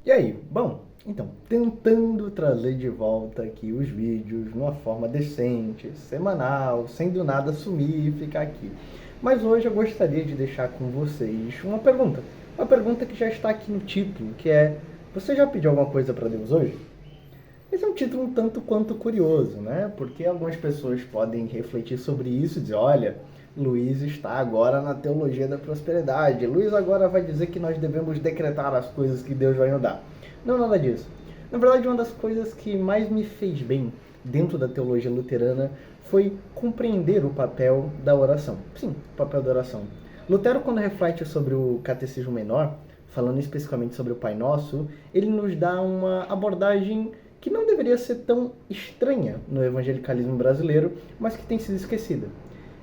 E aí? Bom, então, tentando trazer de volta aqui os vídeos numa forma decente, semanal, sem do nada sumir e ficar aqui. Mas hoje eu gostaria de deixar com vocês uma pergunta. Uma pergunta que já está aqui no título, que é: você já pediu alguma coisa para Deus hoje? Esse é um título um tanto quanto curioso, né? Porque algumas pessoas podem refletir sobre isso e dizer: olha, Luiz está agora na teologia da prosperidade. Luiz agora vai dizer que nós devemos decretar as coisas que Deus vai nos dar. Não, nada disso. Na verdade, uma das coisas que mais me fez bem dentro da teologia luterana foi compreender o papel da oração. Sim, o papel da oração. Lutero, quando reflete sobre o Catecismo Menor, falando especificamente sobre o Pai Nosso, ele nos dá uma abordagem que não deveria ser tão estranha no evangelicalismo brasileiro, mas que tem sido esquecida.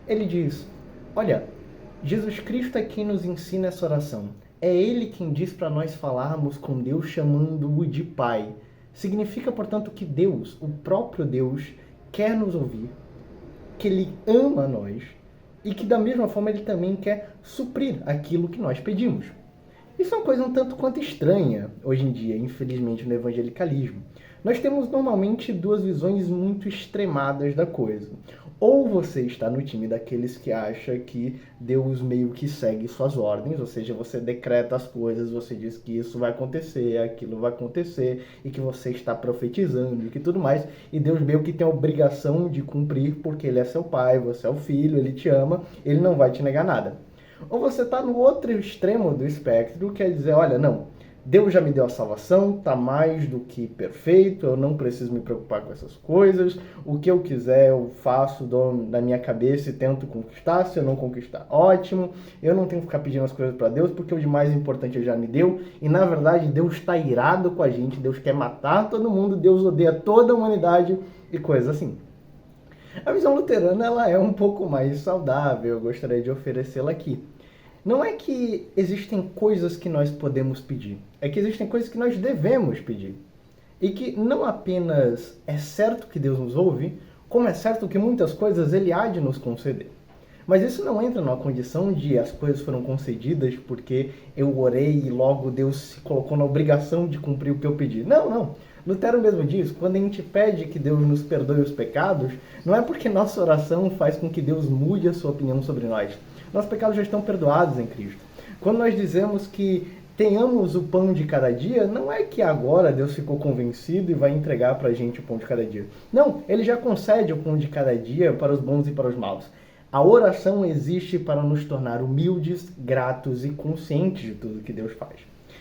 Ele diz: olha, Jesus Cristo é quem nos ensina essa oração. É Ele quem diz para nós falarmos com Deus chamando-o de Pai. Significa, portanto, que Deus, o próprio Deus, quer nos ouvir, que Ele ama nós e que da mesma forma Ele também quer suprir aquilo que nós pedimos. Isso é uma coisa um tanto quanto estranha hoje em dia, infelizmente, no evangelicalismo. Nós temos normalmente duas visões muito extremadas da coisa. Ou você está no time daqueles que acha que Deus meio que segue suas ordens, ou seja, você decreta as coisas, você diz que isso vai acontecer, aquilo vai acontecer, e que você está profetizando e que tudo mais, e Deus meio que tem a obrigação de cumprir porque Ele é seu pai, você é o filho, Ele te ama, Ele não vai te negar nada. Ou você está no outro extremo do espectro, quer dizer, olha, não, Deus já me deu a salvação, está mais do que perfeito, eu não preciso me preocupar com essas coisas, o que eu quiser eu faço, dou na minha cabeça e tento conquistar, se eu não conquistar, ótimo, eu não tenho que ficar pedindo as coisas para Deus, porque o de mais importante Ele já me deu, e na verdade Deus está irado com a gente, Deus quer matar todo mundo, Deus odeia toda a humanidade e coisas assim. A visão luterana ela é um pouco mais saudável, eu gostaria de oferecê-la aqui. Não é que existem coisas que nós podemos pedir, é que existem coisas que nós devemos pedir. E que não apenas é certo que Deus nos ouve, como é certo que muitas coisas Ele há de nos conceder. Mas isso não entra numa condição de as coisas foram concedidas porque eu orei e logo Deus se colocou na obrigação de cumprir o que eu pedi. Não, não. Lutero mesmo diz, quando a gente pede que Deus nos perdoe os pecados, não é porque nossa oração faz com que Deus mude a sua opinião sobre nós. Nossos pecados já estão perdoados em Cristo. Quando nós dizemos que tenhamos o pão de cada dia, não é que agora Deus ficou convencido e vai entregar para a gente o pão de cada dia. Não, Ele já concede o pão de cada dia para os bons e para os maus. A oração existe para nos tornar humildes, gratos e conscientes de tudo que Deus faz.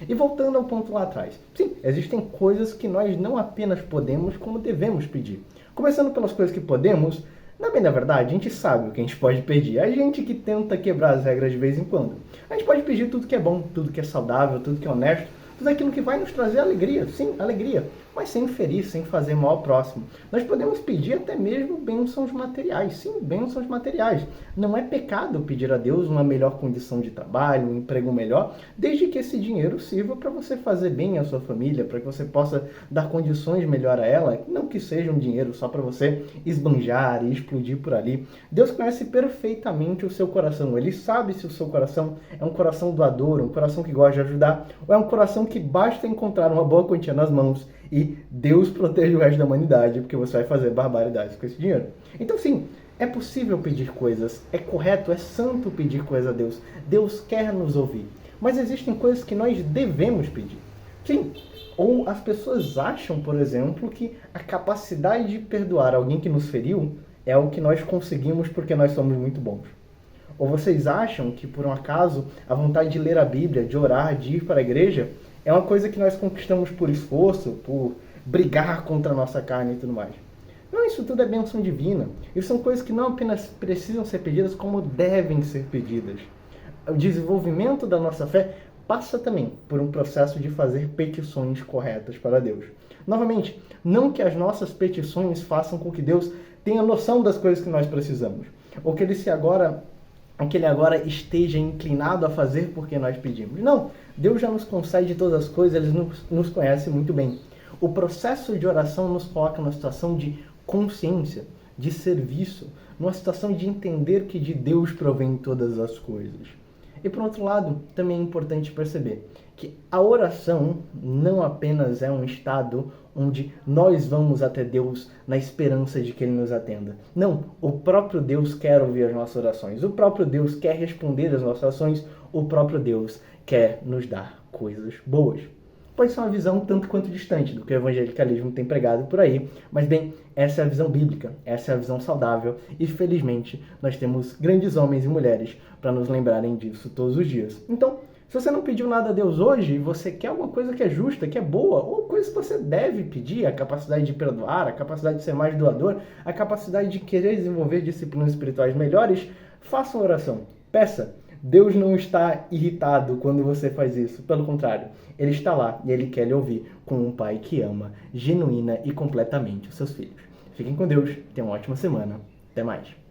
E voltando ao ponto lá atrás. Sim, existem coisas que nós não apenas podemos, como devemos pedir. Começando pelas coisas que podemos, na verdade, a gente sabe o que a gente pode pedir. A gente que tenta quebrar as regras de vez em quando. A gente pode pedir tudo que é bom, tudo que é saudável, tudo que é honesto, tudo aquilo que vai nos trazer alegria. Sim, alegria. Mas sem ferir, sem fazer mal ao próximo. Nós podemos pedir até mesmo bênçãos materiais. Sim, bênçãos materiais. Não é pecado pedir a Deus uma melhor condição de trabalho, um emprego melhor, desde que esse dinheiro sirva para você fazer bem à sua família, para que você possa dar condições melhor a ela, não que seja um dinheiro só para você esbanjar e explodir por ali. Deus conhece perfeitamente o seu coração. Ele sabe se o seu coração é um coração doador, um coração que gosta de ajudar, ou é um coração que basta encontrar uma boa quantia nas mãos e Deus protege o resto da humanidade, porque você vai fazer barbaridades com esse dinheiro. Então sim, é possível pedir coisas, é correto, é santo pedir coisas a Deus. Deus quer nos ouvir. Mas existem coisas que nós devemos pedir. Sim, ou as pessoas acham, por exemplo, que a capacidade de perdoar alguém que nos feriu é o que nós conseguimos porque nós somos muito bons. Ou vocês acham que, por um acaso, a vontade de ler a Bíblia, de orar, de ir para a igreja, é uma coisa que nós conquistamos por esforço, por brigar contra a nossa carne e tudo mais. Não, isso tudo é bênção divina. Isso são coisas que não apenas precisam ser pedidas, como devem ser pedidas. O desenvolvimento da nossa fé passa também por um processo de fazer petições corretas para Deus. Novamente, não que as nossas petições façam com que Deus tenha noção das coisas que nós precisamos, ou que Ele agora esteja inclinado a fazer porque nós pedimos. Não, Deus já nos concede todas as coisas, Ele nos conhece muito bem. O processo de oração nos coloca numa situação de consciência, de serviço, numa situação de entender que de Deus provém todas as coisas. E por outro lado, também é importante perceber que a oração não apenas é um estado onde nós vamos até Deus na esperança de que Ele nos atenda. Não, o próprio Deus quer ouvir as nossas orações, o próprio Deus quer responder às nossas orações, o próprio Deus quer nos dar coisas boas. Pode ser uma visão tanto quanto distante do que o evangelicalismo tem pregado por aí, mas bem, essa é a visão bíblica, essa é a visão saudável e felizmente nós temos grandes homens e mulheres para nos lembrarem disso todos os dias. Então, se você não pediu nada a Deus hoje e você quer alguma coisa que é justa, que é boa, ou coisa que você deve pedir, a capacidade de perdoar, a capacidade de ser mais doador, a capacidade de querer desenvolver disciplinas espirituais melhores, faça uma oração, peça. Deus não está irritado quando você faz isso. Pelo contrário, Ele está lá e Ele quer lhe ouvir como um pai que ama genuína e completamente os seus filhos. Fiquem com Deus, tenham uma ótima semana. Até mais.